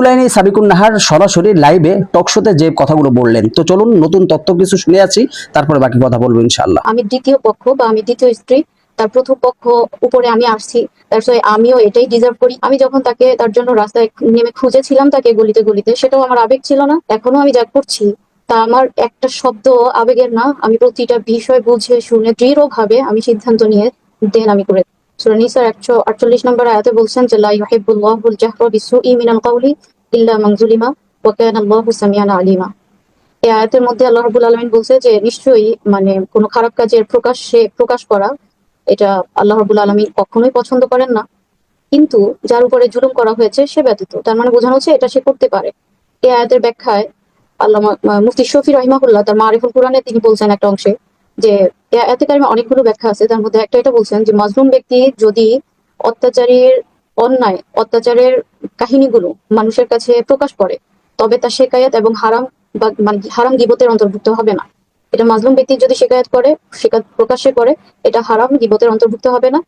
লাইনে সাবিকুন নাহার সরাসরি লাইভে টক শোতে যে কথাগুলো বললেন, তো চলুন নতুন তথ্য কিছু শুনে আছি, তারপরে বাকি কথা বলবো ইনশাআল্লাহ। আমি দ্বিতীয় পক্ষ বা আমি দ্বিতীয় স্ত্রী, তার প্রথম পক্ষ উপরে আমি আসছি, তার সঙ্গে আমিও এটাই ডিজার্ভ করি। আমি যখন তাকে তার জন্য রাস্তায় নেমে খুঁজেছিলাম তাকে গলিতে গলিতে, সেটাও আমার আবেগ ছিল না? এখনো আমি যা করছি তা আমার একটা শব্দ আবেগের না। আমি প্রতিটা বিষয় বুঝে শুনে দৃঢ়ভাবে আমি সিদ্ধান্ত নিয়ে দেন আমি করে। সূরা নিসার 148 নম্বর আয়াতে বলছেন যে লা ইউহিব্বুল্লাহুল জাহরা বিসসুই মিনাল কাওলি ইল্লা মান যুলিমা ওয়া কানা আল্লাহু সামিআন আলিমা। এই আয়াতের মধ্যে আল্লাহ রাব্বুল আলামিন বলছে যে নিশ্চয়ই কোনো খারাপ কাজের প্রকাশ করা এটা আল্লাহ রাব্বুল আলামিন কখনোই পছন্দ করেন না, কিন্তু যার উপরে জুলুম করা হয়েছে সে ব্যতীত। তার মানে বোঝানো হচ্ছে এটা সে করতে পারে। এই আয়াতের ব্যাখ্যায় আল্লামা মুফতি শফি রাহিমাহুল্লাহ তার মারিফুল কোরআনে তিনি বলছেন একটা অংশে যে এই আয়াতে কারিমে অনেকগুলো ব্যাখ্যা আছে, তার মধ্যে একটা এটা বলছেন যে মাজলুম ব্যক্তি যদি অত্যাচারের কাহিনীগুলো মানুষের কাছে প্রকাশ করে তবে তা শেকায়াত এবং হারাম বা হারাম গীবতের অন্তর্ভুক্ত হবে না। এটা মাজলুম ব্যক্তি যদি শেকায়াত প্রকাশ্যে করে, এটা হারাম গীবতের অন্তর্ভুক্ত হবে না।